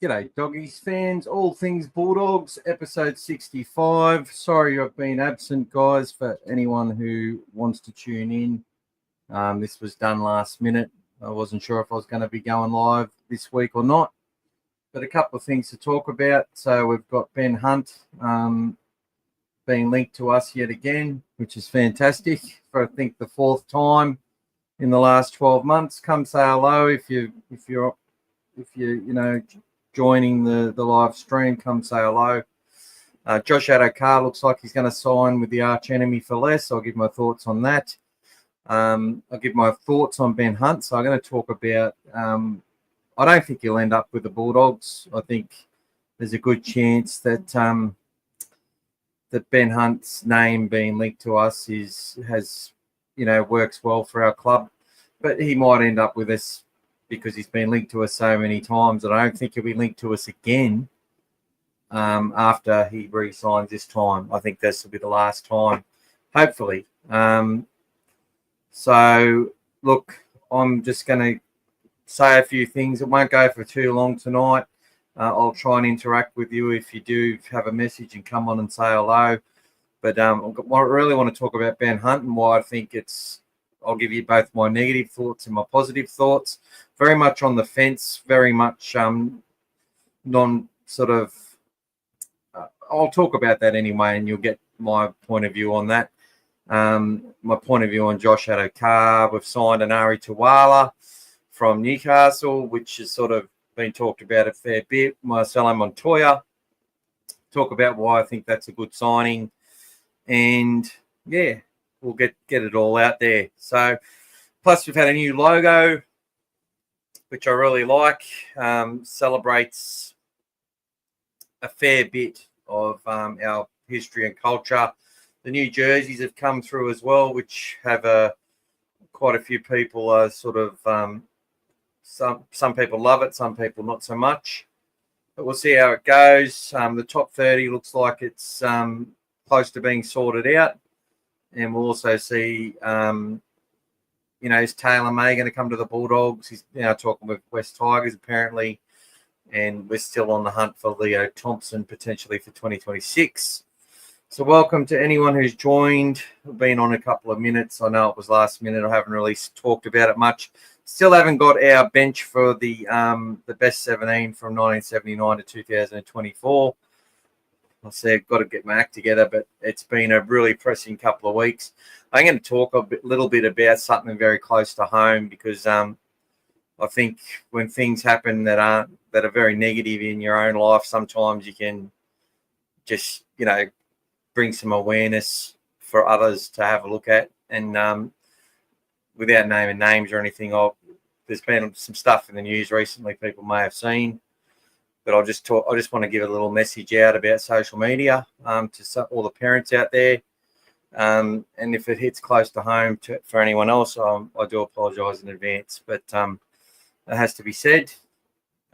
G'day, Doggies fans, all things Bulldogs, episode 65. Sorry I've been absent, guys, for anyone who wants to tune in. This was done last minute. I wasn't sure if I was going to be going live this week or not, but a couple of things to talk about. So we've got Ben Hunt being linked to us yet again, which is fantastic for, I think, the fourth time in the last 12 months. Come say hello if you're joining the live stream. Come say hello. Josh Adokar looks like he's going to sign with the arch enemy for less. I'll give my thoughts on that. I'll give my thoughts on Ben Hunt. So I'm going to talk about, I don't think he'll end up with the Bulldogs. I think there's a good chance that that Ben Hunt's name being linked to us works well for our club. But he might end up with us because he's been linked to us so many times. And I don't think he'll be linked to us again after he re-signs this time. I think this will be the last time, hopefully. So, look, I'm just going to say a few things. It won't go for too long tonight. I'll try and interact with you if you do have a message and come on and say hello. But I really want to talk about Ben Hunt and why I think I'll give you both my negative thoughts and my positive thoughts. Very much on the fence, very much I'll talk about that anyway, and you'll get my point of view on that. My point of view on Josh Adokar. We've signed an Ari Tawala from Newcastle, which has sort of been talked about a fair bit. Marcelo Montoya. Talk about why I think that's a good signing. And, yeah, we'll get it all out there. So, plus we've had a new logo, which I really like. Celebrates a fair bit of our history and culture. The new jerseys have come through as well, which have quite a few people are sort of some people love it, some people not so much. But we'll see how it goes. The top 30 looks like it's close to being sorted out. And we'll also see, is Taylor May going to come to the Bulldogs? He's now talking with West Tigers, apparently. And we're still on the hunt for Leo Thompson, potentially for 2026. So welcome to anyone who's joined. I've been on a couple of minutes. I know it was last minute. I haven't really talked about it much. Still haven't got our bench for the best 17 from 1979 to 2024. I said I've got to get my act together, but it's been a really pressing couple of weeks. I'm going to talk a little bit about something very close to home because I think when things happen that are very negative in your own life, sometimes you can just bring some awareness for others to have a look at. And without naming names or anything, there's been some stuff in the news recently people may have seen. But I just want to give a little message out about social media to all the parents out there. And if it hits close to home for anyone else, I do apologise in advance. But it has to be said.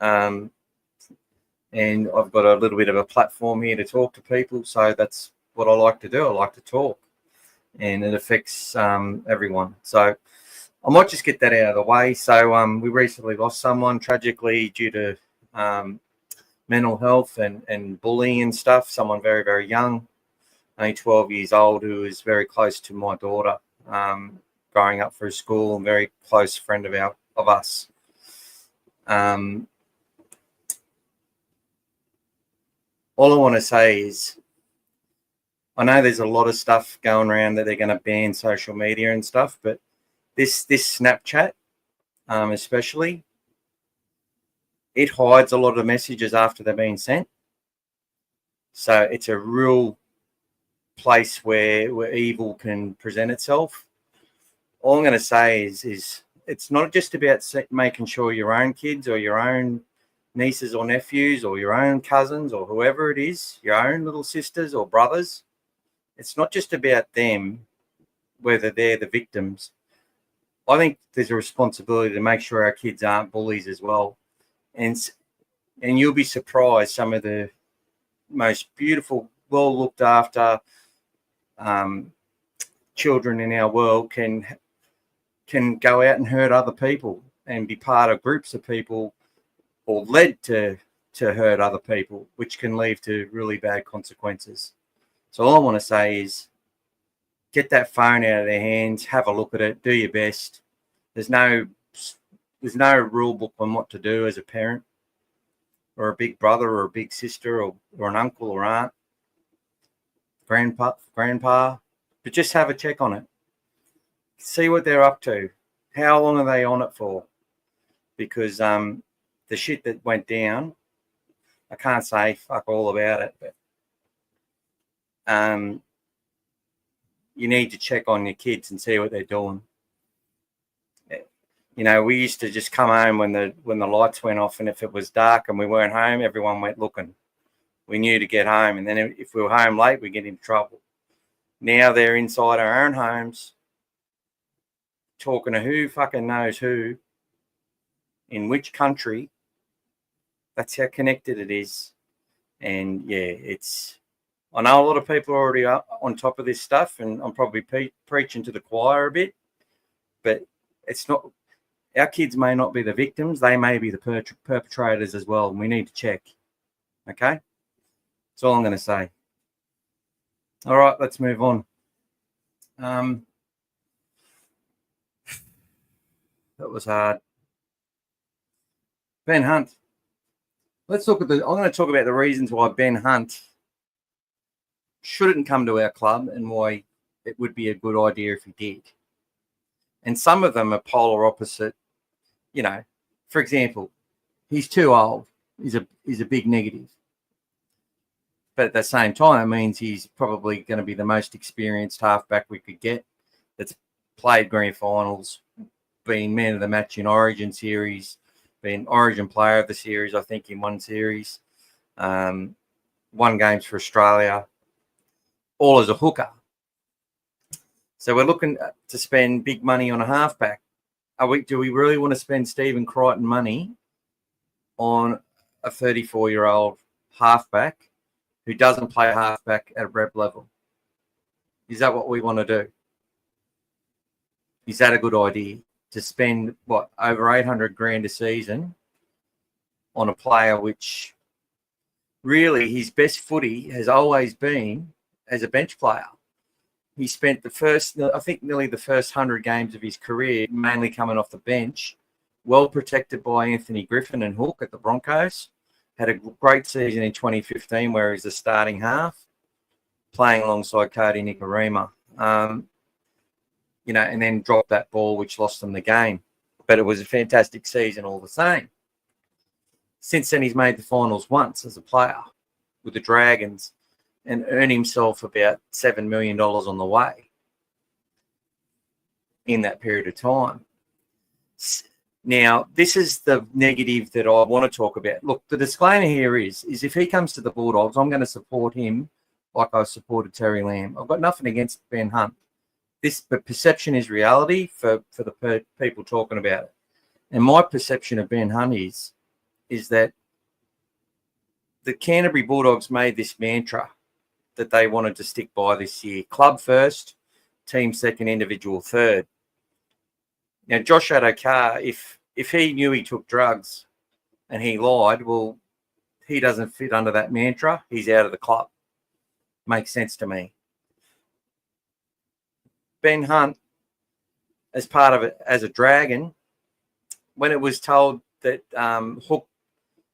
And I've got a little bit of a platform here to talk to people. So that's what I like to do. I like to talk. And it affects everyone. So I might just get that out of the way. So we recently lost someone tragically due to mental health and bullying and stuff. Someone very, very young, only 12 years old, who is very close to my daughter, growing up through school, and very close friend of us. All I want to say is I know there's a lot of stuff going around that they're going to ban social media and stuff, but this Snapchat, especially, it hides a lot of messages after they're being sent. So it's a real place where evil can present itself. All I'm going to say is it's not just about making sure your own kids or your own nieces or nephews or your own cousins or whoever it is, your own little sisters or brothers. It's not just about them, whether they're the victims. I think there's a responsibility to make sure our kids aren't bullies as well. And you'll be surprised, some of the most beautiful, well-looked after children in our world can go out and hurt other people and be part of groups of people or led to to hurt other people, which can lead to really bad consequences. So all I want to say is get that phone out of their hands, have a look at it, do your best. There's no rule book on what to do as a parent or a big brother or a big sister or an uncle or aunt, grandpa, but just have a check on it. See what they're up to. How long are they on it for? Because the shit that went down, I can't say fuck all about it, but you need to check on your kids and see what they're doing. You know, we used to just come home when the lights went off, and if it was dark and we weren't home, everyone went looking. We knew to get home, and then if we were home late, we get into trouble. Now they're inside our own homes, talking to who fucking knows who, in which country. That's how connected it is. And yeah, I know a lot of people are already on top of this stuff, and I'm probably preaching to the choir a bit, but it's not. Our kids may not be the victims. They may be the perpetrators as well, and we need to check. Okay? That's all I'm going to say. All right, let's move on. That was hard. Ben Hunt. Let's look at I'm going to talk about the reasons why Ben Hunt shouldn't come to our club and why it would be a good idea if he did. And some of them are polar opposite. You know, for example, he's too old. He's a big negative. But at the same time, it means he's probably going to be the most experienced halfback we could get that's played grand finals, been man of the match in Origin series, been Origin player of the series, I think, in one series, won games for Australia, all as a hooker. So we're looking to spend big money on a halfback. Do we really want to spend Stephen Crichton money on a 34-year-old halfback who doesn't play halfback at rep level? Is that what we want to do? Is that a good idea to spend, over 800 grand a season on a player which really his best footy has always been as a bench player? He spent nearly the first 100 games of his career mainly coming off the bench, well protected by Anthony Griffin and Hook at the Broncos. Had a great season in 2015 where he's the starting half, playing alongside Cody Nikorima. And then dropped that ball, which lost them the game. But it was a fantastic season all the same. Since then, he's made the finals once as a player with the Dragons and earned himself about $7 million on the way in that period of time. Now, this is the negative that I want to talk about. Look, the disclaimer here is if he comes to the Bulldogs, I'm going to support him like I supported Terry Lamb. I've got nothing against Ben Hunt. But perception is reality for the people talking about it. And my perception of Ben Hunt is that the Canterbury Bulldogs made this mantra that they wanted to stick by this year. Club first, team second, individual third. Now, Josh Adokar, if he knew he took drugs and he lied, well, he doesn't fit under that mantra. He's out of the club. Makes sense to me. Ben Hunt, as part of it, as a Dragon, when it was told that Hook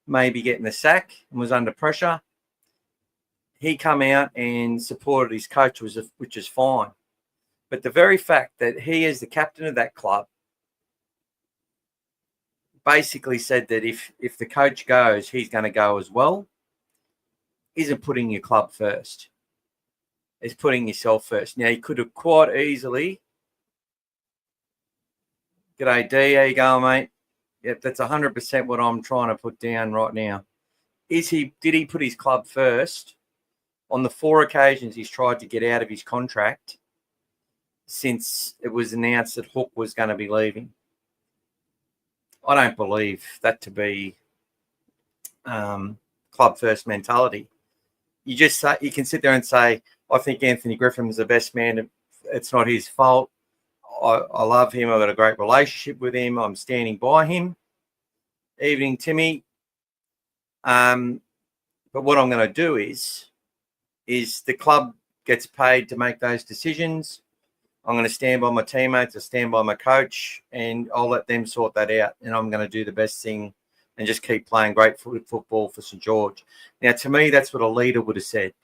may be getting the sack and was under pressure, he come out and supported his coach, which is fine. But the very fact that he is the captain of that club basically said that if the coach goes, he's going to go as well, isn't putting your club first. It's putting yourself first. Now, he could have quite easily, g'day D, how you going, mate? Yep, that's 100% what I'm trying to put down right now. Did he put his club first on the 4 occasions he's tried to get out of his contract since it was announced that Hook was going to be leaving? I don't believe that to be club first mentality. You can sit there and say, I think Anthony Griffin is the best man. It's not his fault. I love him. I've got a great relationship with him. I'm standing by him. Evening, Timmy. But what I'm going to do is the club gets paid to make those decisions. I'm going to stand by my teammates, I stand by my coach, and I'll let them sort that out. And I'm going to do the best thing and just keep playing great football for St George. Now, to me, that's what a leader would have said.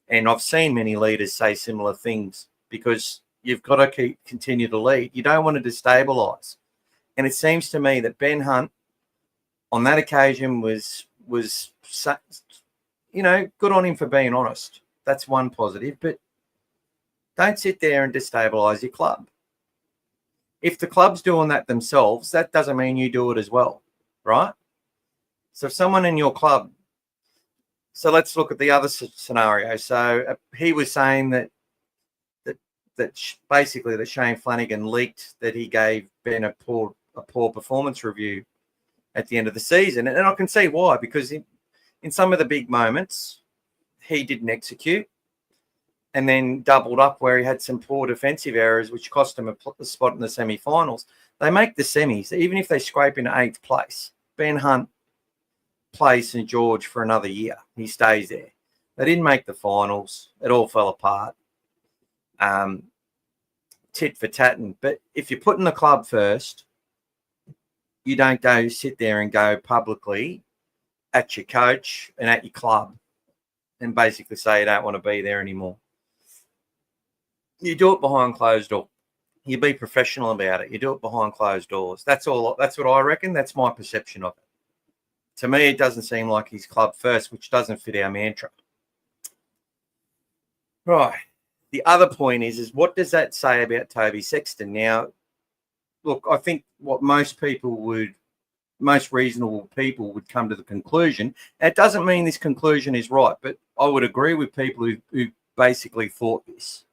And I've seen many leaders say similar things, because you've got to continue to lead. You don't want to destabilise. And it seems to me that Ben Hunt, on that occasion, was good on him for being honest. That's one positive. But don't sit there and destabilise your club. If the club's doing that themselves, that doesn't mean you do it as well, right? So if someone in your club, so let's look at the other scenario. So he was saying that basically that Shane Flanagan leaked that he gave Ben a poor performance review at the end of the season. And I can see why, because in some of the big moments, he didn't execute, and then doubled up where he had some poor defensive errors, which cost him a spot in the semi-finals. They make the semis, even if they scrape into 8th place. Ben Hunt plays St George for another year. He stays there. They didn't make the finals. It all fell apart. Tit for tatting. But if you're putting the club first, you don't go sit there and go publicly at your coach and at your club and basically say you don't want to be there anymore. You do it behind closed doors. You be professional about it. You do it behind closed doors. That's all. That's what I reckon. That's my perception of it. To me, it doesn't seem like he's club first, which doesn't fit our mantra. Right. The other point is what does that say about Toby Sexton? Now, look, I think what most reasonable people would come to the conclusion, and it doesn't mean this conclusion is right, but I would agree with people who basically thought this.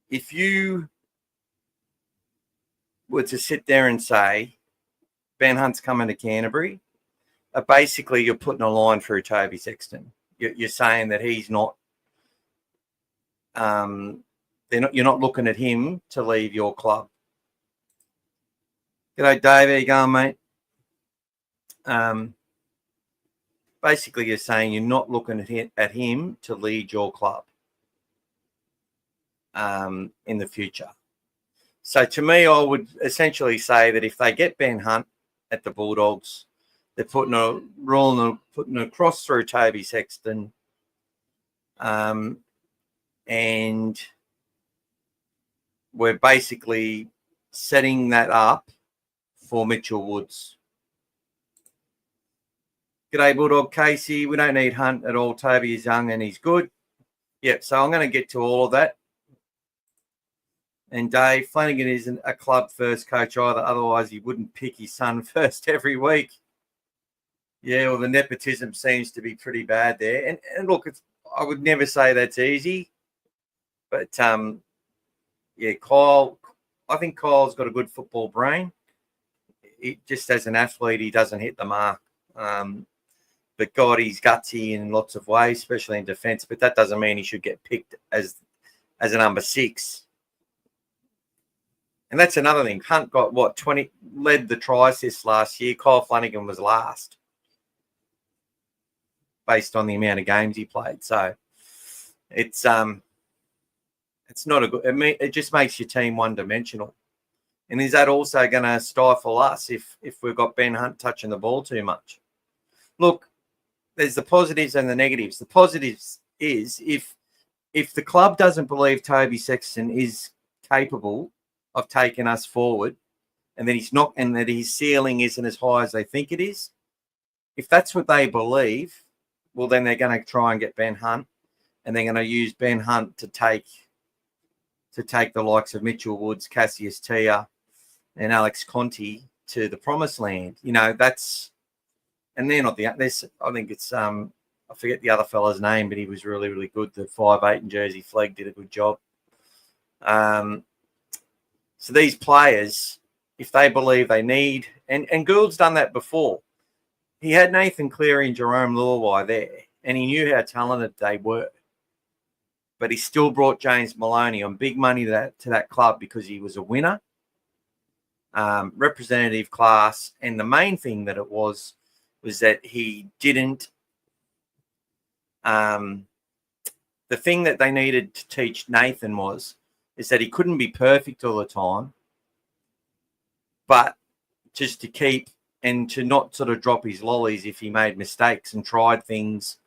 If you were to sit there and say, Ben Hunt's coming to Canterbury, basically you're putting a line through Toby Sexton. You're saying that he's not, you're not looking at him to leave your club. G'day, Dave. How you going, mate? Basically, you're saying you're not looking at him to lead your club in the future. So to me, I would essentially say that if they get Ben Hunt at the Bulldogs, they're putting a cross through Toby Sexton, and we're basically setting that up for Mitchell Woods. G'day, Bulldog Casey. We don't need Hunt at all. Toby is young and he's good. Yep, so I'm going to get to all of that. And Dave, Flanagan isn't a club first coach either. Otherwise, he wouldn't pick his son first every week. Yeah, well, the nepotism seems to be pretty bad there. And look, I would never say that's easy. But, yeah, Kyle, I think Kyle's got a good football brain. Just as an athlete, he doesn't hit the mark. But God, he's gutsy in lots of ways, especially in defence. But that doesn't mean he should get picked as a number 6. And that's another thing. Hunt got, 20, led the try assist last year. Kyle Flanagan was last based on the amount of games he played. So it's not a good, it just makes your team one-dimensional. And is that also going to stifle us if we've got Ben Hunt touching the ball too much? Look, there's the positives and the negatives. The positives is if the club doesn't believe Toby Sexton is capable of taking us forward, and that he's not, and that his ceiling isn't as high as they think it is, if that's what they believe, well, then they're going to try and get Ben Hunt, and they're going to use Ben Hunt to take the likes of Mitchell Woods, Cassius Tia, and Alex Conti to the promised land. You know, that's, and they're not I think it's I forget the other fella's name, but he was really, really good. The 5'8" in Jersey Flegg did a good job. So these players, if they believe they need, and Gould's done that before. He had Nathan Cleary and Jerome Luai there, and he knew how talented they were. But he still brought James Maloney on big money to that club because he was a winner, representative class, and the main thing that it was was that he didn't. The thing that they needed to teach Nathan is that he couldn't be perfect all the time, but just to keep and to not sort of drop his lollies if he made mistakes and tried things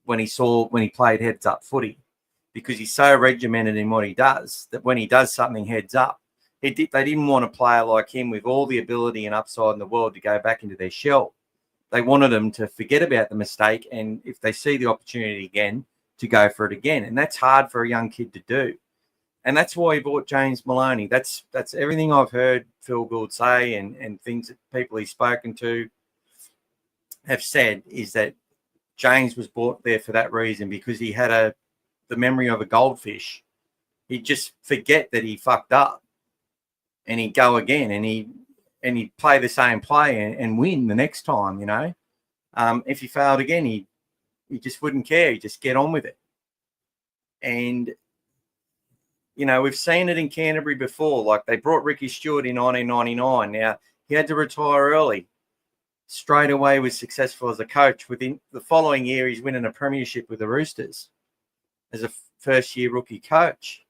when he played heads up footy, because he's so regimented in what he does that when he does something heads up, they didn't want a player like him with all the ability and upside in the world to go back into their shell. They wanted him to forget about the mistake, and if they see the opportunity again, to go for it again. And that's hard for a young kid to do. And that's why he bought James Maloney. That's everything I've heard Phil Gould say and things that people he's spoken to have said is that James was bought there for that reason, because he had the memory of a goldfish. He'd just forget that he fucked up, and he'd go again, and he'd play the same play and win the next time, you know. If he failed again, he just wouldn't care. He'd just get on with it. And, you know, we've seen it in Canterbury before. Like, they brought Ricky Stewart in 1999. Now, he had to retire early. Straight away was successful as a coach. Within the following year, he's winning a premiership with the Roosters as a first-year rookie coach.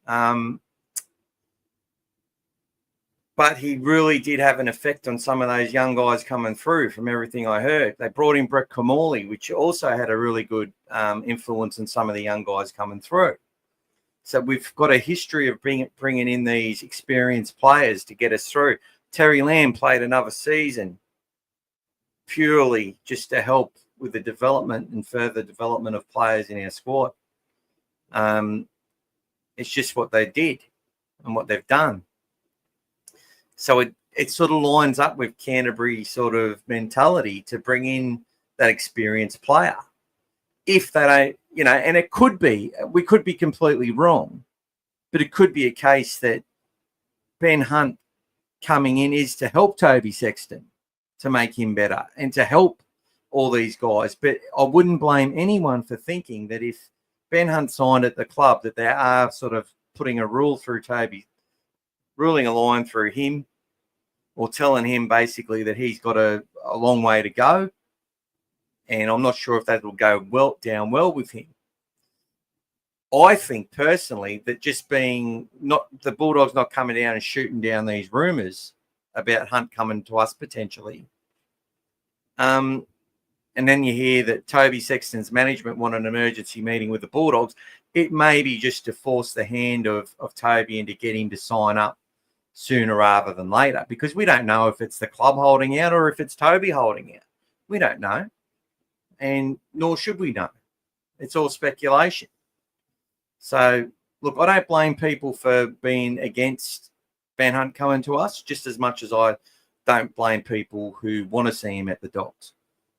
But he really did have an effect on some of those young guys coming through, from everything I heard. They brought in Brett Comorley, which also had a really good influence on some of the young guys coming through. So we've got a history of bringing in these experienced players to get us through. Terry Lamb played another season purely just to help with the development and further development of players in our squad. It's just what they did and what they've done. So it sort of lines up with Canterbury sort of mentality to bring in that experienced player. If they don't, you know, and it could be, we could be completely wrong, but it could be a case that Ben Hunt coming in is to help Toby Sexton, to make him better and to help all these guys. But I wouldn't blame anyone for thinking that if Ben Hunt signed at the club, that they are sort of putting a rule through Toby, ruling a line through him, or telling him basically that he's got a long way to go. And I'm not sure if that will go down well with him. I think personally that just being not the Bulldogs not coming down and shooting down these rumours about Hunt coming to us potentially. And then you hear that Toby Sexton's management want an emergency meeting with the Bulldogs. It may be just to force the hand of Toby and to get him to sign up sooner rather than later, because we don't know if it's the club holding out or if it's Toby holding out. We don't know. And nor should we know. It's all speculation. So, look, I don't blame people for being against Ben Hunt coming to us, just as much as I don't blame people who want to see him at the Dogs,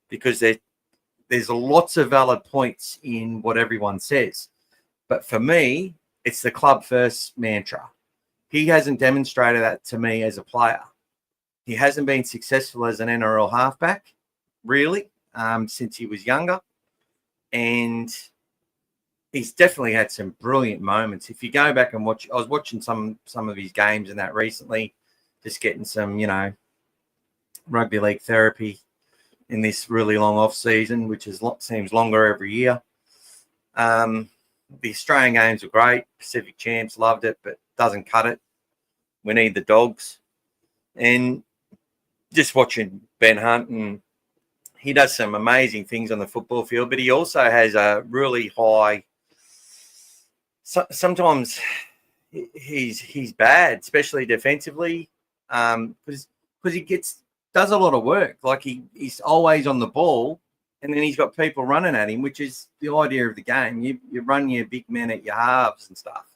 because there's lots of valid points in what everyone says. But for me, it's the club first mantra. He hasn't demonstrated that to me as a player. He hasn't been successful as an NRL halfback, really, since he was younger. And he's definitely had some brilliant moments. If you go back and watch, I was watching some of his games and that recently, just getting some, you know, rugby league therapy in this really long off season, which seems longer every year. The Australian games were great. Pacific Champs, loved it, but doesn't cut it. We need the Dogs. And just watching Ben Hunt, and he does some amazing things on the football field, but he also has a really high. Sometimes he's bad, especially defensively, because he does a lot of work. Like he's always on the ball, and then he's got people running at him, which is the idea of the game. You run your big men at your halves and stuff.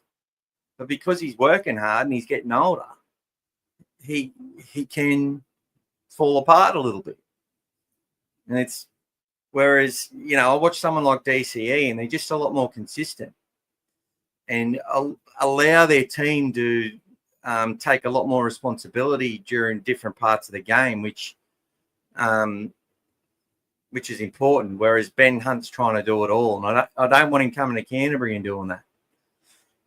But because he's working hard and he's getting older, he can fall apart a little bit. And it's whereas, you know, I watch someone like DCE and they're just a lot more consistent and allow their team to take a lot more responsibility during different parts of the game, which is important. Whereas Ben Hunt's trying to do it all. And I don't want him coming to Canterbury and doing that.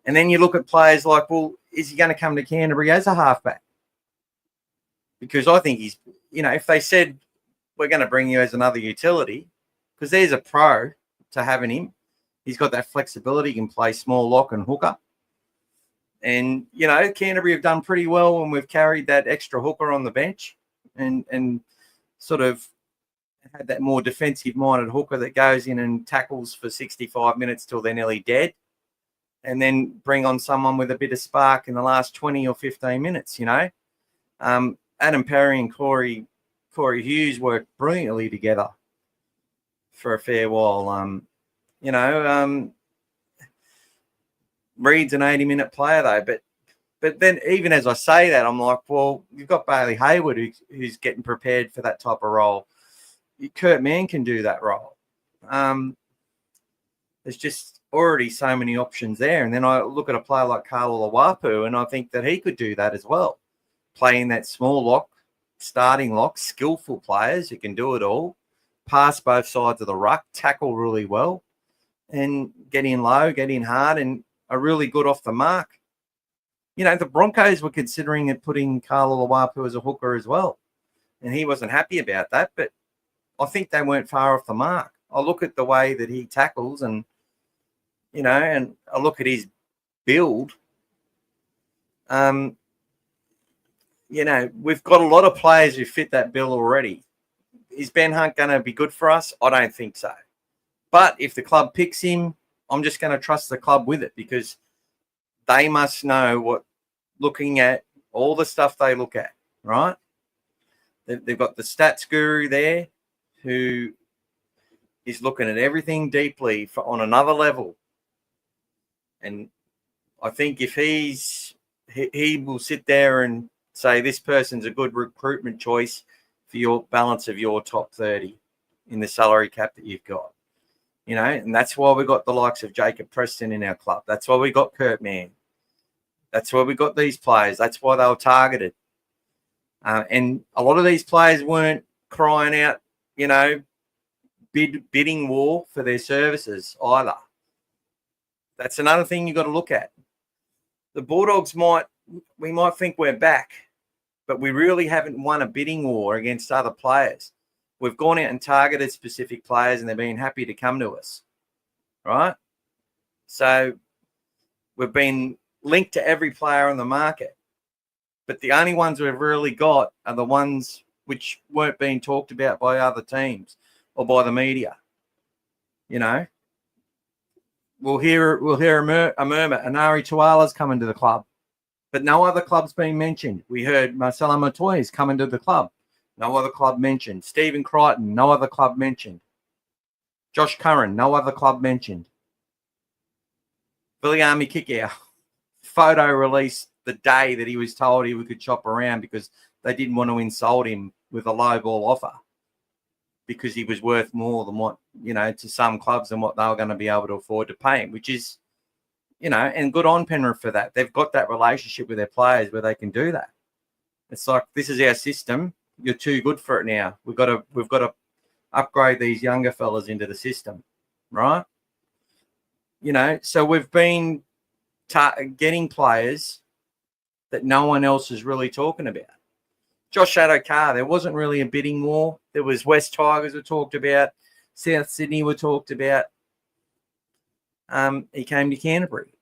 And then you look at players like, well, is he going to come to Canterbury as a halfback? Because I think he's, you know, if they said we're going to bring you as another utility because there's a pro to having him. He's got that flexibility. He can play small lock and hooker. And, you know, Canterbury have done pretty well when we've carried that extra hooker on the bench and sort of had that more defensive-minded hooker that goes in and tackles for 65 minutes till they're nearly dead, and then bring on someone with a bit of spark in the last 20 or 15 minutes, you know. Adam Perry and Corey Hughes worked brilliantly together for a fair while. Reed's an 80-minute player, though. But then even as I say that, I'm like, well, you've got Bailey Hayward who's getting prepared for that type of role. Kurt Mann can do that role. There's just already so many options there. And then I look at a player like Carlo Lawapu, and I think that he could do that as well. Playing that small lock, starting lock, skillful players who can do it all, pass both sides of the ruck, tackle really well, and get in low, get in hard, and are really good off the mark. You know, the Broncos were considering putting Carlo Lawapu as a hooker as well, and he wasn't happy about that, but I think they weren't far off the mark. I look at the way that he tackles and, you know, and I look at his build. You know, we've got a lot of players who fit that bill already. Is Ben Hunt going to be good for us? I don't think so. But if the club picks him, I'm just going to trust the club with it because they must know what, looking at all the stuff they look at, right? They've got the stats guru there who is looking at everything deeply on another level. And I think if he will sit there and say this person's a good recruitment choice for your balance of your top 30 in the salary cap that you've got. You know, and that's why we got the likes of Jacob Preston in our club. That's why we got Kurt Mann. That's why we got these players. That's why they were targeted. And a lot of these players weren't crying out, you know, bidding war for their services either. That's another thing you've got to look at. The Bulldogs we might think we're back, but we really haven't won a bidding war against other players. We've gone out and targeted specific players and they've been happy to come to us, right? So we've been linked to every player on the market, but the only ones we've really got are the ones which weren't being talked about by other teams or by the media. You know, we'll hear a murmur. Anari Tuala's coming to the club, but no other club's been mentioned. We heard Marcelo Montoya's coming to the club. No other club mentioned. Stephen Crichton, no other club mentioned. Josh Curran, no other club mentioned. Viliami Kikau, photo released the day that he was told he could chop around because they didn't want to insult him with a low ball offer because he was worth more than what, you know, to some clubs than what they were going to be able to afford to pay him, which is, you know, and good on Penrith for that. They've got that relationship with their players where they can do that. It's like, this is our system. You're too good for it now. We've got to upgrade these younger fellas into the system, right? You know, so we've been getting players that no one else is really talking about. Josh Addo-Carr, there wasn't really a bidding war. There was West Tigers were talked about, South Sydney were talked about. He came to Canterbury.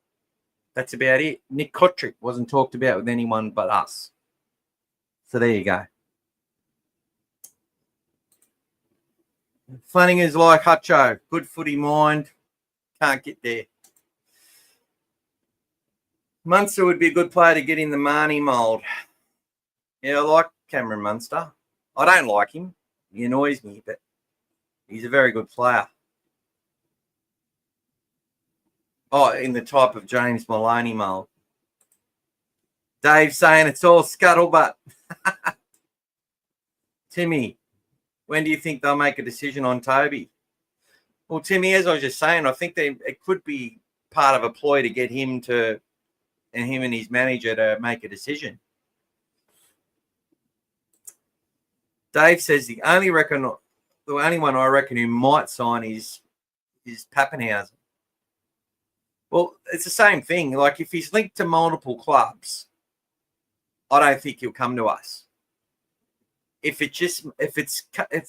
That's about it. Nick Kotrick wasn't talked about with anyone but us. So there you go. Flanagan's like Hutcho. Good footy mind. Can't get there. Munster would be a good player to get in the Marnie mould. Yeah, I like Cameron Munster. I don't like him. He annoys me, but he's a very good player. Oh, in the type of James Maloney mould. Dave saying it's all scuttlebutt. Timmy, when do you think they'll make a decision on Toby? Well, Timmy, as I was just saying, I think it could be part of a ploy to get him and his manager to make a decision. Dave says the only one I reckon who might sign is Pappenhausen. Well, it's the same thing. Like, if he's linked to multiple clubs, I don't think he'll come to us. if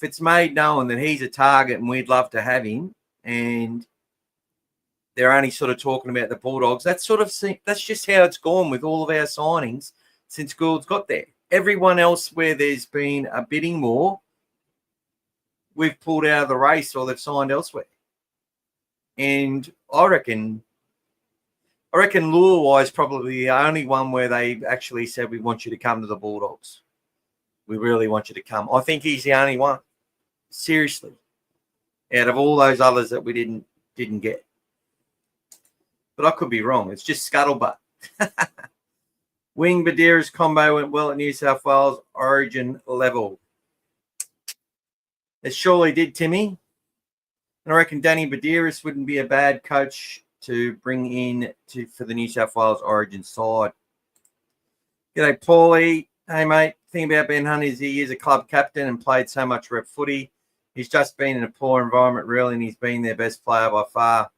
it's made known that he's a target and we'd love to have him, and they're only sort of talking about the Bulldogs, that's just how it's gone with all of our signings since Gould's got there. Everyone else where there's been a bidding war, we've pulled out of the race or they've signed elsewhere. And I reckon Luai probably the only one where they actually said, we want you to come to the Bulldogs. We really want you to come. I think he's the only one, seriously, out of all those others that we didn't get. But I could be wrong. It's just scuttlebutt. Wing Badiris combo went well at New South Wales Origin level. It surely did, Timmy. And I reckon Danny Badiris wouldn't be a bad coach to bring in for the New South Wales Origin side. G'day, Paulie. Hey, mate. The thing about Ben Hunt is he is a club captain and played so much rep footy. He's just been in a poor environment, really, and he's been their best player by far.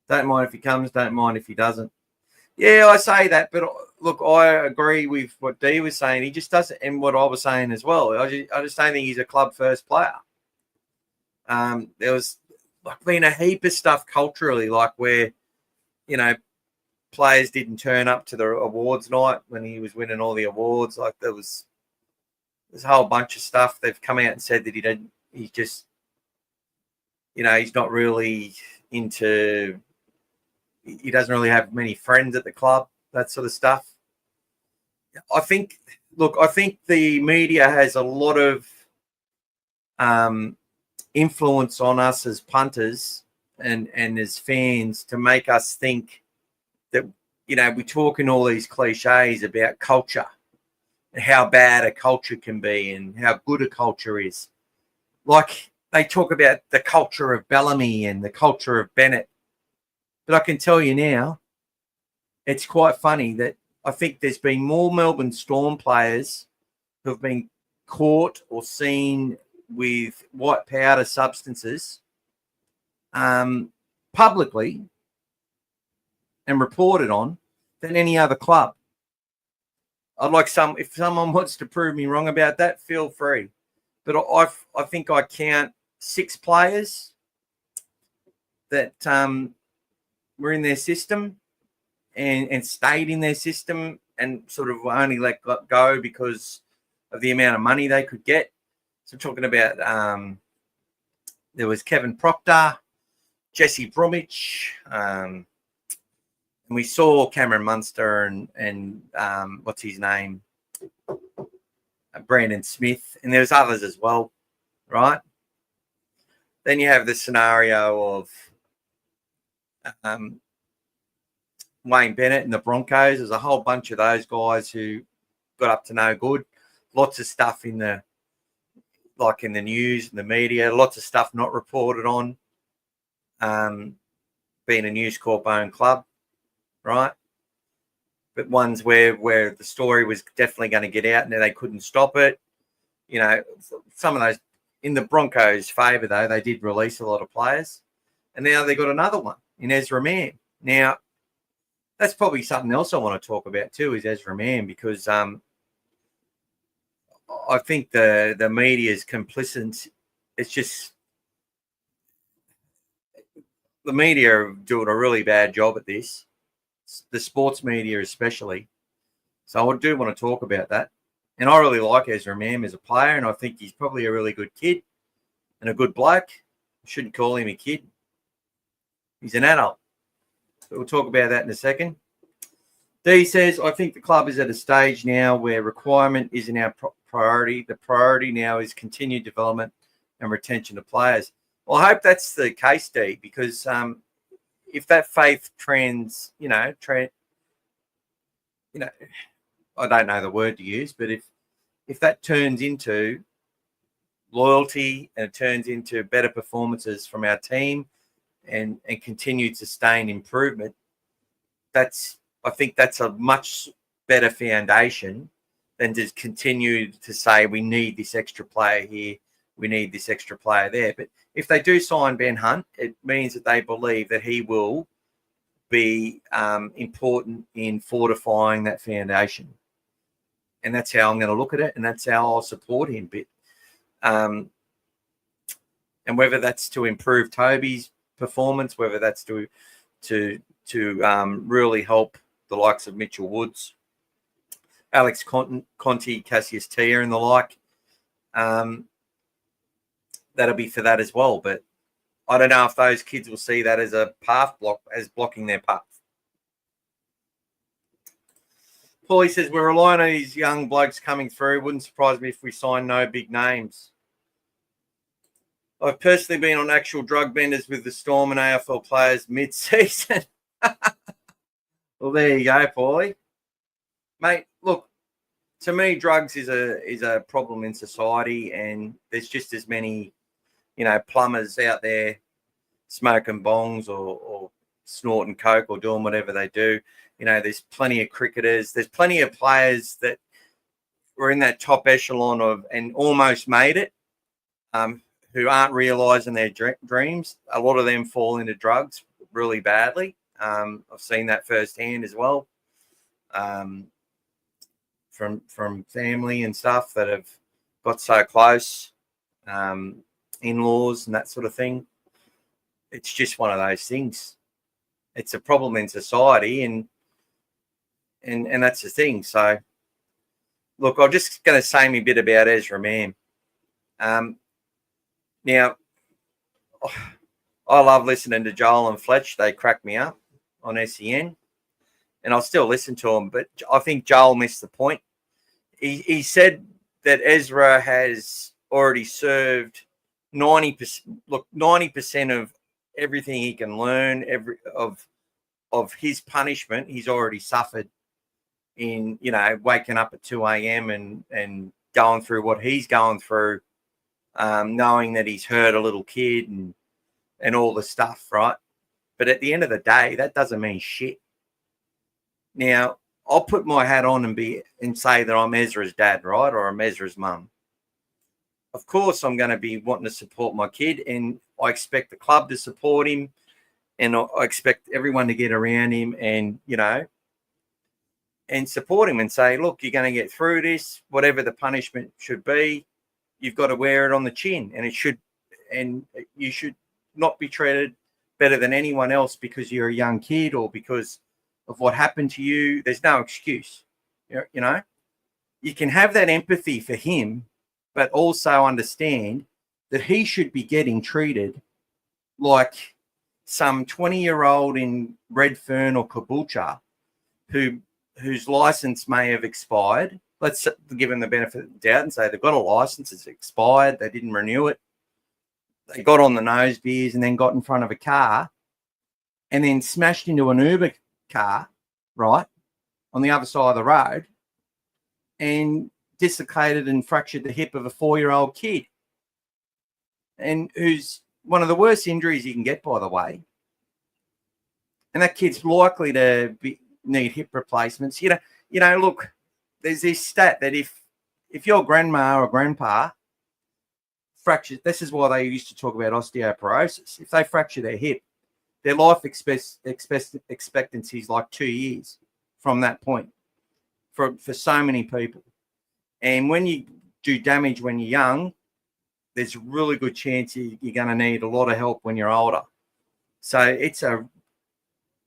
Don't mind if he comes, don't mind if he doesn't. Yeah, I say that, but look, I agree with what Dee was saying. He just doesn't, and what I was saying as well. I just don't think he's a club first player. There was been a heap of stuff culturally, like where, players didn't turn up to the awards night when he was winning all the awards. Like there's a whole bunch of stuff. They've come out and said that he's just, he's not really into. He doesn't really have many friends at the club, that sort of stuff. I think the media has a lot of influence on us as punters and as fans to make us think that, we talk in all these cliches about culture and how bad a culture can be and how good a culture is. Like they talk about the culture of Bellamy and the culture of Bennett. But I can tell you now, it's quite funny that I think there's been more Melbourne Storm players who have been caught or seen with white powder substances publicly and reported on than any other club. I'd like if someone wants to prove me wrong about that, feel free. But I think I count 6 players that were in their system and stayed in their system and sort of only let go because of the amount of money they could get. So I'm talking about there was Kevin Proctor, Jesse Bromwich, and we saw Cameron Munster and what's his name, Brandon Smith, and there's others as well, right? Then you have the scenario of Wayne Bennett and the Broncos. There's a whole bunch of those guys who got up to no good. Lots of stuff in the news and the media. Lots of stuff not reported on. Being a News Corp owned club, right? But ones where the story was definitely going to get out and they couldn't stop it. Some of those in the Broncos' favour though, they did release a lot of players, and now they got another one in Ezra Mam. Now, that's probably something else I want to talk about too, is Ezra Mam, because I think the media is complicit. It's just the media are doing a really bad job at this, the sports media especially. So I do want to talk about that. And I really like Ezra Mam as a player, and I think he's probably a really good kid and a good bloke. I shouldn't call him a kid. He's an adult. But we'll talk about that in a second. D says, I think the club is at a stage now where requirement isn't our priority. The priority now is continued development and retention of players. Well, I hope that's the case, D, because if that faith trends, I don't know the word to use, but if that turns into loyalty and it turns into better performances from our team and continued sustained improvement, I think that's a much better foundation than to continue to say we need this extra player here, we need this extra player there. But if they do sign Ben Hunt, it means that they believe that he will be important in fortifying that foundation. And that's how I'm going to look at it, and that's how I'll support him. But and whether that's to improve Toby's performance, whether that's to really help the likes of Mitchell Woods, Alex Conti, Cassius Tia, and the like, that'll be for that as well. But I don't know if those kids will see that as a blocking their path. Paulie says, we're relying on these young blokes coming through. Wouldn't surprise me if we sign no big names. I've personally been on actual drug benders with the Storm and AFL players mid-season. Well, there you go, Paulie. Mate, look, to me, drugs is a problem in society, and there's just as many, plumbers out there smoking bongs or snorting coke or doing whatever they do. There's plenty of cricketers. There's plenty of players that were in that top echelon of and almost made it, who aren't realising their dreams. A lot of them fall into drugs really badly. I've seen that firsthand as well, from family and stuff that have got so close, in-laws and that sort of thing. It's just one of those things. It's a problem in society, and that's the thing. So, look, I'm just going to say a bit about Ezra Mam. Now, I love listening to Joel and Fletch. They crack me up on SEN, and I'll still listen to them. But I think Joel missed the point. He said that Ezra has already served 90%. Look, 90% of everything he can learn, of his punishment, he's already suffered in, waking up at 2 a.m. and going through what he's going through, knowing that he's hurt a little kid and all the stuff, right? But at the end of the day, that doesn't mean shit. Now, I'll put my hat on and say that I'm Ezra's dad, right? Or I'm Ezra's mum. Of course, I'm going to be wanting to support my kid, and I expect the club to support him, and I expect everyone to get around him and, and support him and say, look, you're going to get through this, whatever the punishment should be, you've got to wear it on the chin, and you should not be treated better than anyone else because you're a young kid or because of what happened to you. There's no excuse. You can have that empathy for him, but also understand that he should be getting treated like some 20-year-old in Redfern or Caboolture whose license may have expired. Let's give them the benefit of the doubt and say they've got a license, it's expired, they didn't renew it. They got on the nose beers and then got in front of a car and then smashed into an Uber car, right, on the other side of the road and dislocated and fractured the hip of a 4-year-old kid, and who's one of the worst injuries you can get, by the way. And that kid's likely to need hip replacements. Look, there's this stat that if your grandma or grandpa fractures, this is why they used to talk about osteoporosis. If they fracture their hip, their life expectancy is like 2 years from that point for so many people. And when you do damage when you're young, there's a really good chance you're going to need a lot of help when you're older. So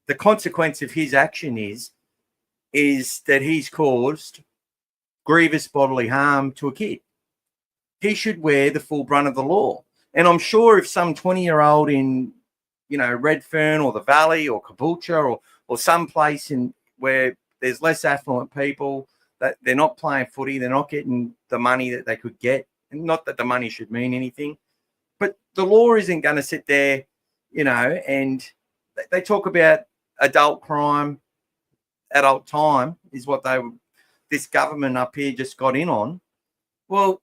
the consequence of his action is that he's caused grievous bodily harm to a kid. He should wear the full brunt of the law. And I'm sure if some 20-year-old in, Redfern or the Valley or Caboolture or some place where there's less affluent people, that they're not playing footy, they're not getting the money that they could get. And not that the money should mean anything, but the law isn't going to sit there, and they talk about adult crime, adult time is what this government up here just got in on. Well,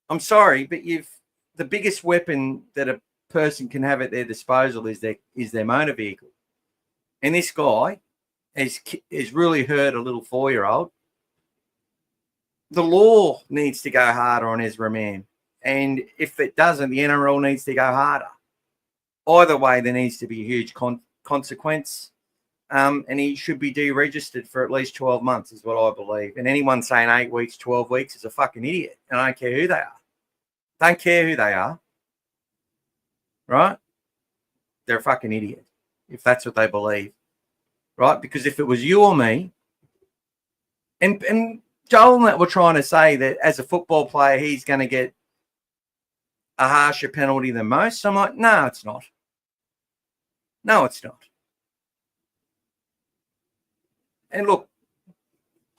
I'm sorry, but the biggest weapon that a person can have at their disposal is their motor vehicle. And this guy has really hurt a little 4-year-old. The law needs to go harder on Ezra Mam. And if it doesn't, the NRL needs to go harder. Either way, there needs to be a huge consequence. and he should be deregistered for at least 12 months is what I believe. And anyone saying 8 weeks, 12 weeks is a fucking idiot. And I don't care who they are. Don't care who they are. Right? They're a fucking idiot if that's what they believe. Right? Because if it was you or me, and Joel and that were trying to say that as a football player, he's going to get a harsher penalty than most. So I'm like, no, it's not. No, it's not. And look,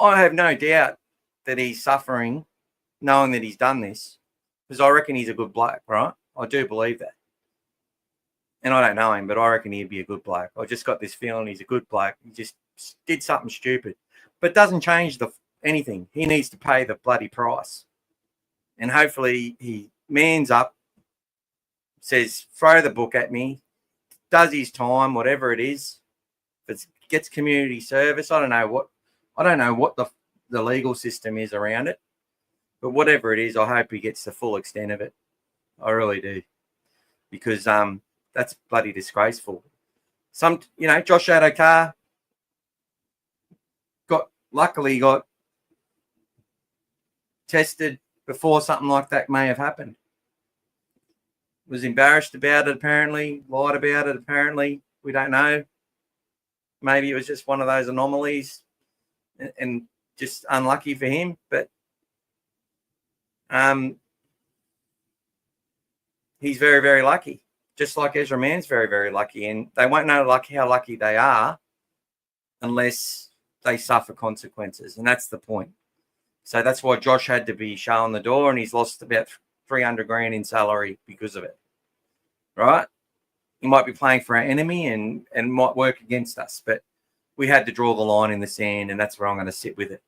I have no doubt that he's suffering knowing that he's done this, because I reckon he's a good bloke, right? I do believe that. And I don't know him, but I reckon he'd be a good bloke. I just got this feeling he's a good bloke. He just did something stupid. But doesn't change anything. He needs to pay the bloody price. And hopefully he mans up, says, throw the book at me, does his time, whatever it is. If it gets community service, I don't know what the legal system is around it. But whatever it is, I hope he gets the full extent of it. I really do. Because that's bloody disgraceful. Josh Adokar luckily got tested before something like that may have happened. Was embarrassed about it, apparently, lied about it, apparently. We don't know. Maybe it was just one of those anomalies and just unlucky for him. But he's very, very lucky. Just like Ezra Mam's very, very lucky. And they won't know how lucky they are unless they suffer consequences. And that's the point. So that's why Josh had to be shown the door, and he's lost about 300 grand in salary because of it. Right? He might be playing for our enemy and might work against us, but we had to draw the line in the sand, and that's where I'm going to sit with it.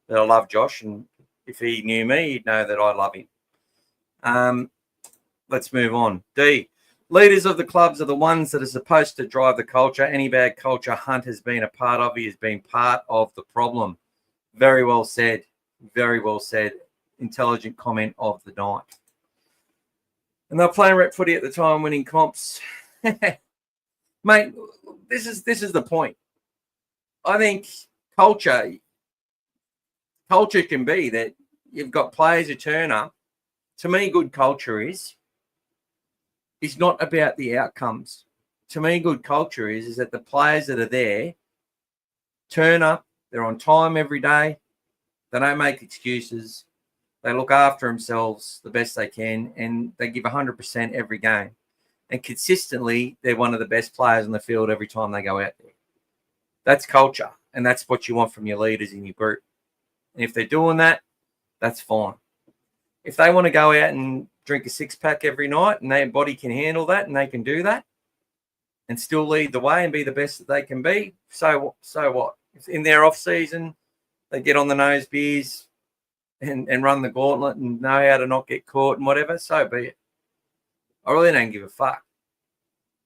But I love Josh, and if he knew me, he'd know that I love him. Let's move on. D. Leaders of the clubs are the ones that are supposed to drive the culture. Any bad culture Hunt has been a part of, he has been part of the problem. Very well said. Very well said. Intelligent comment of the night. And they're playing rep footy at the time, winning comps. Mate, this is the point. I think culture can be that you've got players who turn up. To me, good culture is not about the outcomes. To me, good culture is that the players that are there turn up, they're on time every day, they don't make excuses, they look after themselves the best they can, and they give 100% every game. And consistently, they're one of the best players on the field every time they go out there. That's culture, and that's what you want from your leaders in your group. And if they're doing that, that's fine. If they want to go out and drink a six-pack every night and their body can handle that and they can do that and still lead the way and be the best that they can be, so what? If in their off-season they get on the nose beers and run the gauntlet and know how to not get caught and whatever, so be it. I really don't give a fuck.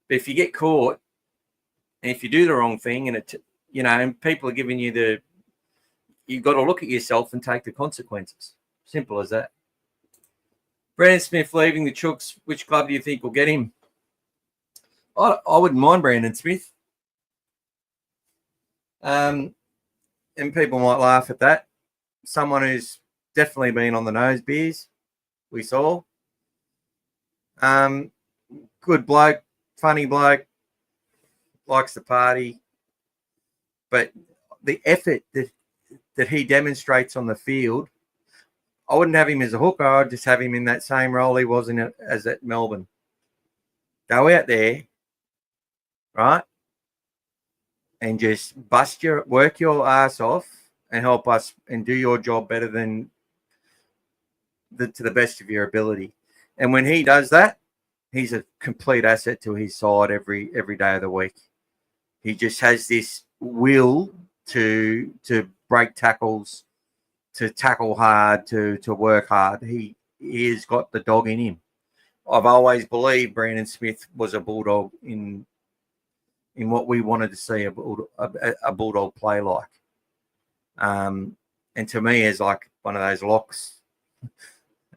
But if you get caught and if you do the wrong thing and and people are giving you you've got to look at yourself and take the consequences. Simple as that. Brandon Smith leaving the Chooks. Which club do you think will get him? I wouldn't mind Brandon Smith. And people might laugh at that. Someone who's definitely been on the nose beers, we saw. Good bloke, funny bloke, likes to party. But the effort that he demonstrates on the field, I wouldn't have him as a hooker. I'd just have him in that same role he was in as at Melbourne. Go out there, right, and just work your ass off and help us and do your job better than to the best of your ability. And when he does that, he's a complete asset to his side every day of the week. He just has this will to break tackles, to tackle hard, to work hard. He has got the dog in him. I've always believed Brandon Smith was a bulldog in what we wanted to see a bulldog play like. And to me, as like one of those locks,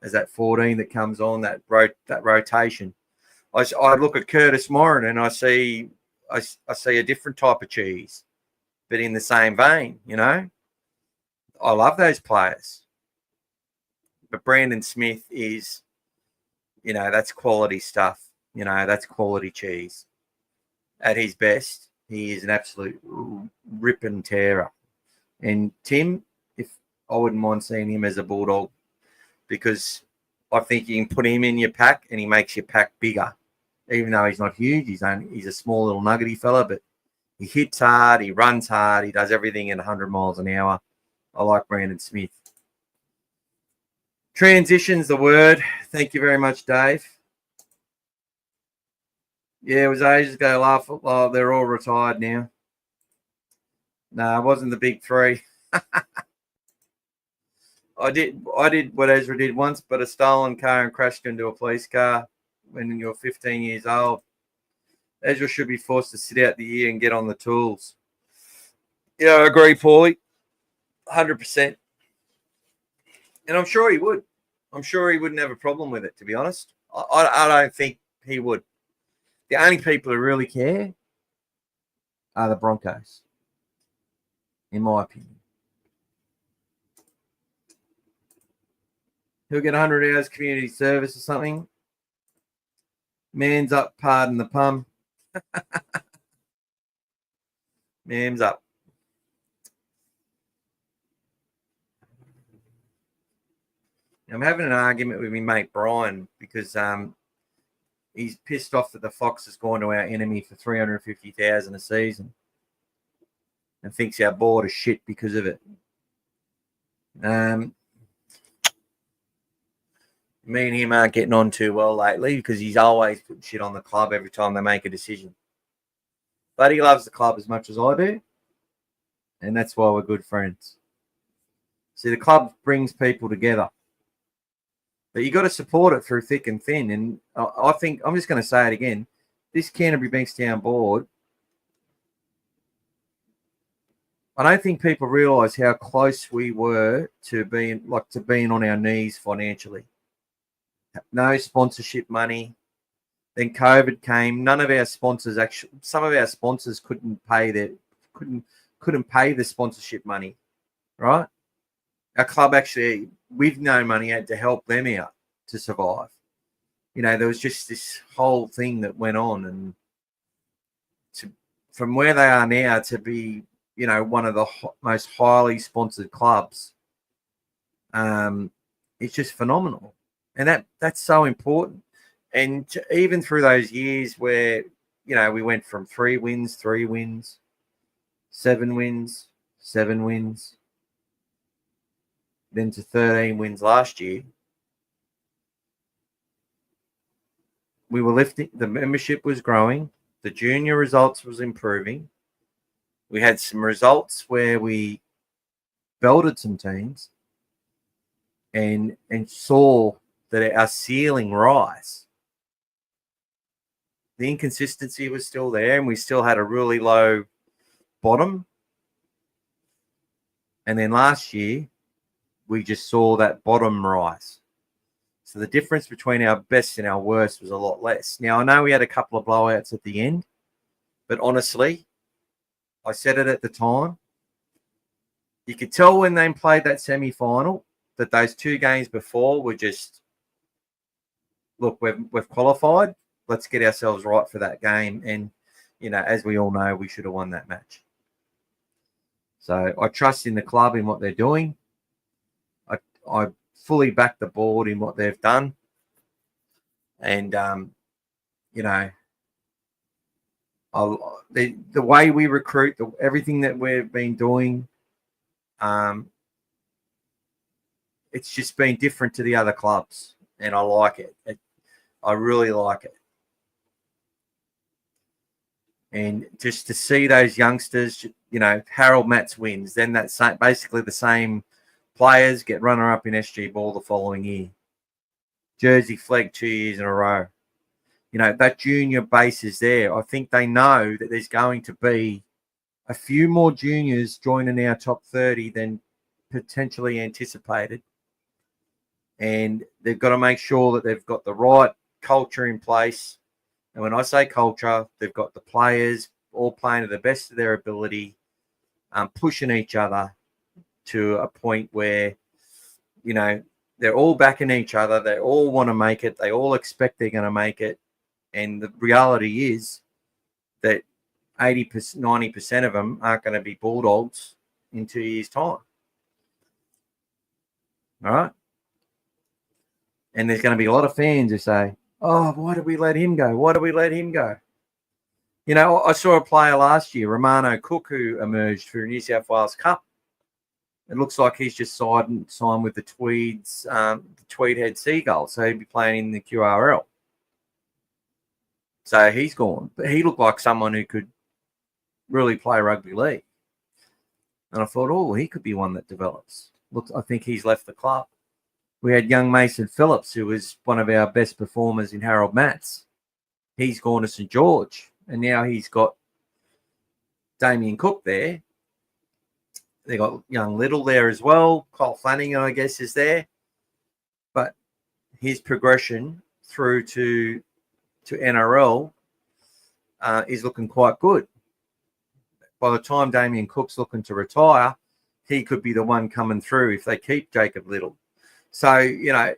as that 14 that comes on that rotation. I look at Curtis Morin and I see I see a different type of cheese, but in the same vein, you know. I love those players. But Brandon Smith is, you know, that's quality stuff. You know, that's quality cheese. At his best, he is an absolute rip and tearer. And Tim, if I wouldn't mind seeing him as a Bulldog, because I think you can put him in your pack and he makes your pack bigger. Even though he's not huge, he's a small little nuggety fella, but he hits hard, he runs hard, he does everything at 100 miles an hour. I like Brandon Smith. Transition's the word. Thank you very much, Dave. Yeah, it was ages ago. Laugh. Oh, they're all retired now. No, it wasn't the big three. I did what Ezra did once, but a stolen car and crashed into a police car when you're 15 years old. Ezra should be forced to sit out the year and get on the tools. Yeah, I agree, Paulie. 100%. And I'm sure he would. I'm sure he wouldn't have a problem with it, to be honest. I don't think he would. The only people who really care are the Broncos, in my opinion. He'll get 100 hours community service or something. Man's up, pardon the pun. Man's up. I'm having an argument with my mate Brian because he's pissed off that the Fox has gone to our enemy for $350,000 a season and thinks our board is shit because of it. Me and him aren't getting on too well lately because he's always putting shit on the club every time they make a decision. But he loves the club as much as I do, and that's why we're good friends. See, the club brings people together. But you got to support it through thick and thin. And I think, I'm just going to say it again, this Canterbury Bankstown board, I don't think people realise how close we were to being on our knees financially. No sponsorship money. Then COVID came. None of our sponsors some of our sponsors couldn't pay the sponsorship money, right? Our club actually, with no money, had to help them out to survive. You know, there was just this whole thing that went on, and from where they are now to be, you know, one of the most highly sponsored clubs, it's just phenomenal, and that's so important. And even through those years where, you know, we went from 3 wins, 7 wins, 7 wins. Then to 13 wins last year. We were lifting, the membership was growing, the junior results was improving. We had some results where we belted some teams and saw that our ceiling rise. The inconsistency was still there, and we still had a really low bottom. And then last year, we just saw that bottom rise. So the difference between our best and our worst was a lot less. Now, I know we had a couple of blowouts at the end, but honestly, I said it at the time, you could tell when they played that semi-final that those 2 games before were just, look, we've qualified. Let's get ourselves right for that game. And, you know, as we all know, we should have won that match. So I trust in the club in what they're doing. I fully back the board in what they've done. And, you know, the way we recruit, everything that we've been doing, it's just been different to the other clubs. And I like it. I really like it. And just to see those youngsters, you know, Harold Matz wins, then that's basically the same players get runner-up in SG Ball the following year. Jersey Flegg 2 years in a row. You know, that junior base is there. I think they know that there's going to be a few more juniors joining our top 30 than potentially anticipated. And they've got to make sure that they've got the right culture in place. And when I say culture, they've got the players all playing to the best of their ability, pushing each other to a point where, you know, they're all backing each other. They all want to make it. They all expect they're going to make it. And the reality is that 80%, 90% of them aren't going to be Bulldogs in 2 years' time. All right? And there's going to be a lot of fans who say, oh, why did we let him go? Why did we let him go? You know, I saw a player last year, Romano Cook, who emerged for New South Wales Cup. It looks like he's just signed with the Tweeds, the Tweedhead Seagulls. So he'd be playing in the QRL. So he's gone. But he looked like someone who could really play rugby league. And I thought, oh, he could be one that develops. Look, I think he's left the club. We had young Mason Phillips, who was one of our best performers in Harold Matts. He's gone to St. George. And now he's got Damien Cook there. They got young Little there as well. Cole Flanagan, I guess, is there. But his progression through to NRL is looking quite good. By the time Damien Cook's looking to retire, he could be the one coming through if they keep Jacob Little. So, you know,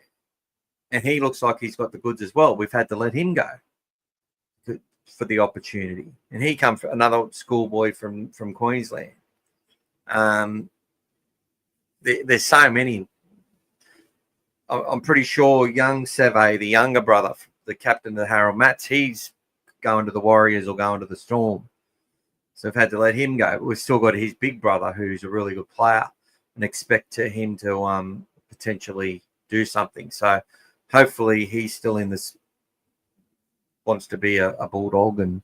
and he looks like he's got the goods as well. We've had to let him go for the opportunity. And he comes from another schoolboy from Queensland. There's so many. I'm pretty sure young Seve, the younger brother, the captain of Harold Matts, he's going to the Warriors or going to the Storm. So we've had to let him go. We've still got his big brother, who's a really good player, and expect him to potentially do something. So hopefully he's still in this, wants to be a Bulldog and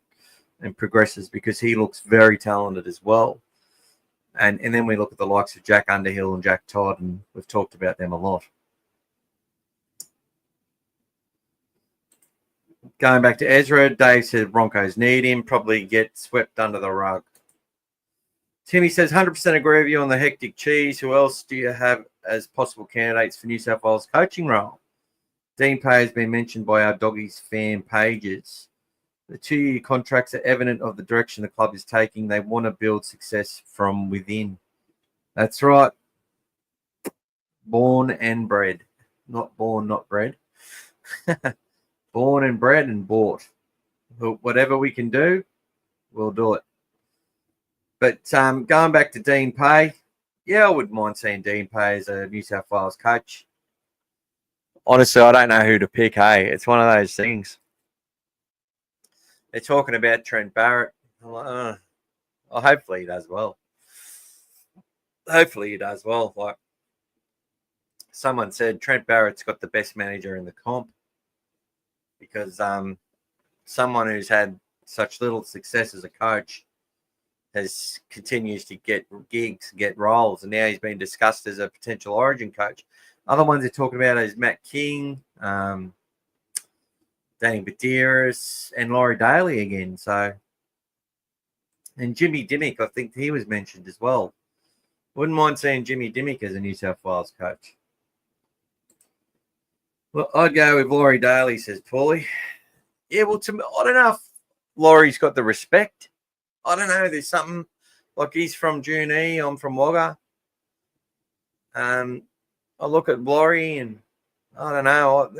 progresses, because he looks very talented as well. And then we look at the likes of Jack Underhill and Jack Todd, and we've talked about them a lot. Going back to Ezra, Dave said Broncos need him, probably get swept under the rug. Timmy says, 100% agree with you on the hectic cheese. Who else do you have as possible candidates for New South Wales coaching role? Dean Pay has been mentioned by our Doggies fan pages. The 2-year contracts are evident of the direction the club is taking. They want to build success from within. That's right. Born and bred. Not born, not bred. Born and bred and bought. Whatever we can do, we'll do it. But going back to Dean Pay, yeah, I wouldn't mind seeing Dean Pay as a New South Wales coach. Honestly, I don't know who to pick, hey. It's one of those things. They're talking about Trent Barrett. I'm like, well, hopefully he does well. Hopefully he does well. Like someone said, Trent Barrett's got the best manager in the comp, because someone who's had such little success as a coach continues to get gigs, get roles, and now he's been discussed as a potential Origin coach. Other ones they're talking about is Matt King, Danny Badiris, and Laurie Daly again. So, and Jimmy Dimmick, I think he was mentioned as well. Wouldn't mind seeing Jimmy Dimmick as a New South Wales coach. Well, I'd go with Laurie Daly, says Paulie. Yeah, well, I don't know if Laurie's got the respect. I don't know. There's something like he's from Junee, I'm from Wagga. I look at Laurie and I don't know.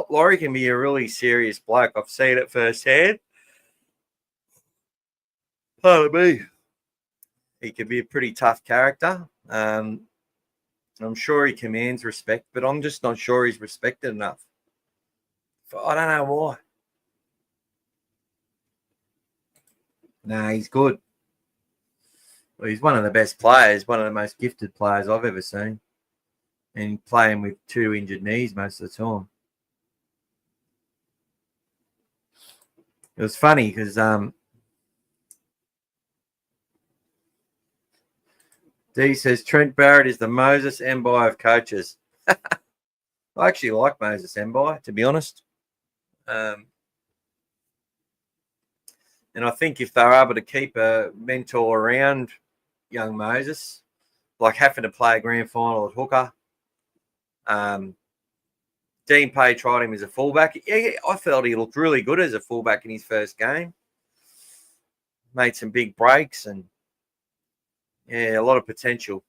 Laurie can be a really serious bloke. I've seen it firsthand. Pardon me. He can be a pretty tough character. I'm sure he commands respect, but I'm just not sure he's respected enough. I don't know why. No, he's good. Well, he's one of the best players, one of the most gifted players I've ever seen. And playing with 2 injured knees most of the time. It was funny because D says Trent Barrett is the Moses Mbai of coaches. I actually like Moses Mbai, to be honest. And I think if they're able to keep a mentor around young Moses, like having to play a grand final at hooker, Dean Pay tried him as a fullback. Yeah, I felt he looked really good as a fullback in his first game. Made some big breaks and, yeah, a lot of potential.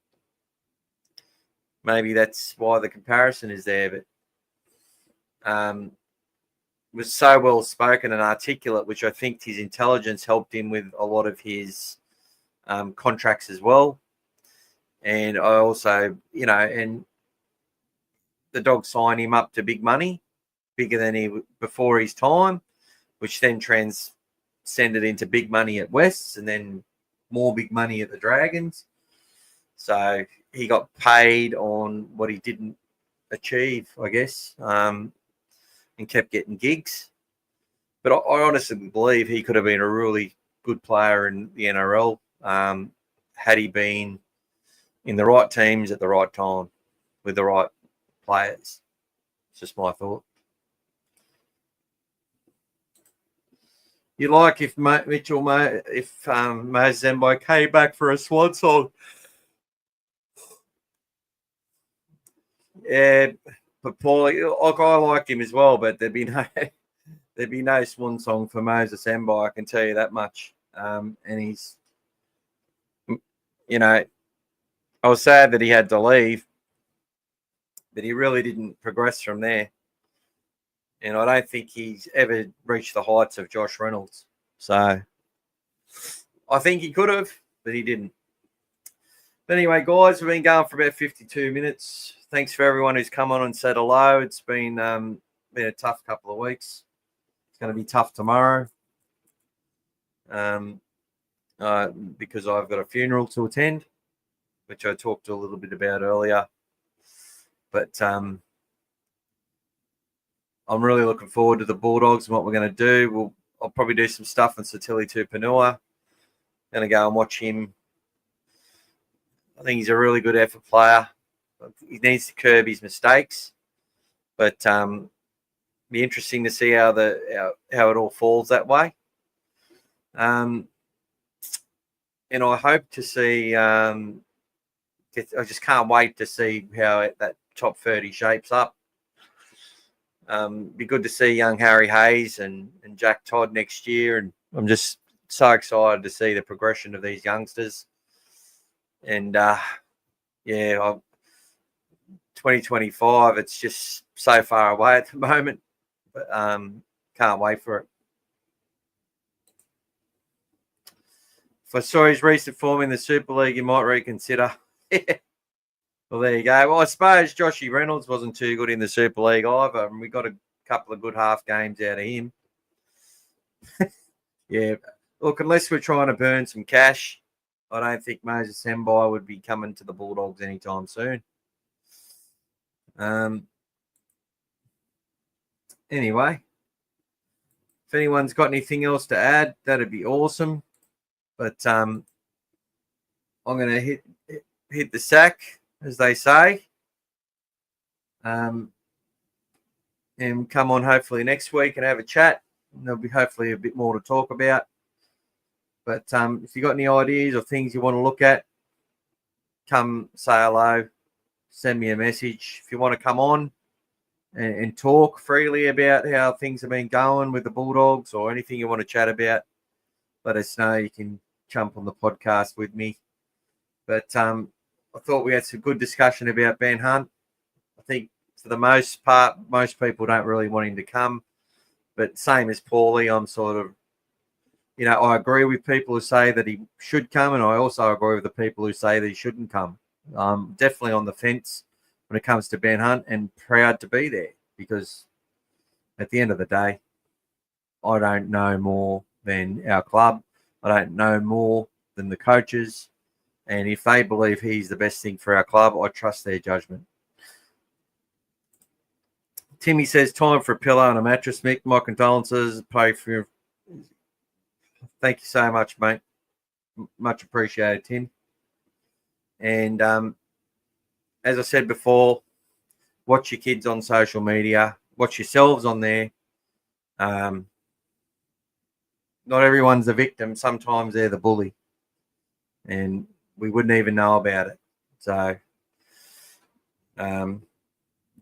Maybe that's why the comparison is there, but was so well spoken and articulate, which I think his intelligence helped him with a lot of his contracts as well. And I also, and the Dogs signed him up to big money, bigger than he before his time, which then transcended into big money at Wests and then more big money at the Dragons. So he got paid on what he didn't achieve, I guess, and kept getting gigs. But I honestly believe he could have been a really good player in the NRL had he been in the right teams at the right time with the right players. It's just my thought. You like if Moses Zembai came back for a swan song? Yeah, but Paulie, I like him as well, but there'd be no swan song for Moses Zembai, I can tell you that much. And he's, I was sad that he had to leave, but he really didn't progress from there. And I don't think he's ever reached the heights of Josh Reynolds. So I think he could have, but he didn't. But anyway, guys, we've been going for about 52 minutes. Thanks for everyone who's come on and said hello. It's been a tough couple of weeks. It's going to be tough tomorrow because I've got a funeral to attend, which I talked a little bit about earlier. But I'm really looking forward to the Bulldogs and what we're going to do. I'll probably do some stuff on Satili Tupanua. Going to go and watch him. I think he's a really good effort player. He needs to curb his mistakes, but be interesting to see how it all falls that way. And I hope to see. I just can't wait to see how that top 30 shapes up. Be good to see young Harry Hayes and Jack Todd next year, and I'm just so excited to see the progression of these youngsters. And 2025, it's just so far away at the moment, but can't wait for it. If I saw his recent form in the Super League, you might reconsider. Well, there you go. Well, I suppose Joshy Reynolds wasn't too good in the Super League either, and we got a couple of good half games out of him. Yeah, look, unless we're trying to burn some cash, I don't think Moses Zembai would be coming to the Bulldogs anytime soon. Anyway, if anyone's got anything else to add, that'd be awesome. But I'm going to hit the sack, as they say, and come on hopefully next week and have a chat. And there'll be hopefully a bit more to talk about. But if you've got any ideas or things you want to look at, come say hello, send me a message. If you want to come on and talk freely about how things have been going with the Bulldogs or anything you want to chat about, let us know. You can jump on the podcast with me. But I thought we had some good discussion about Ben Hunt. I think for the most part, most people don't really want him to come. But same as Paulie, I'm sort of, I agree with people who say that he should come, and I also agree with the people who say that he shouldn't come. I'm definitely on the fence when it comes to Ben Hunt, and proud to be there, because at the end of the day, I don't know more than our club. I don't know more than the coaches. And if they believe he's the best thing for our club, I trust their judgment. Timmy says, time for a pillow and a mattress, Mick. My condolences. Pay for your... Thank you so much, mate. Much appreciated, Tim. And as I said before, watch your kids on social media. Watch yourselves on there. Not everyone's the victim. Sometimes they're the bully. And we wouldn't even know about it. So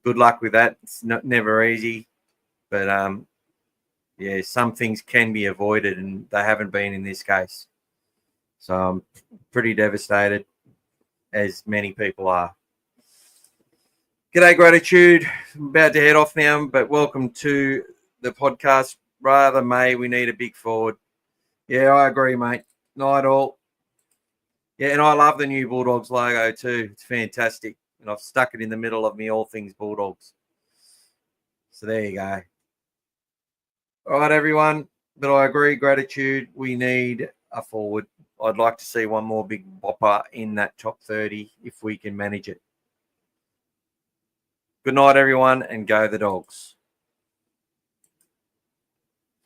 good luck with that. It's never easy, but yeah, some things can be avoided, and they haven't been in this case. So I'm pretty devastated, as many people are. G'day, Gratitude. I'm about to head off now, but welcome to the podcast. Rather, May, we need a big forward. Yeah, I agree, mate. Night all. Yeah, and I love the new Bulldogs logo too. It's fantastic. And I've stuck it in the middle of me all things Bulldogs. So there you go. All right, everyone. But I agree, Gratitude. We need a forward. I'd like to see one more big bopper in that top 30 if we can manage it. Good night, everyone, and go the Dogs.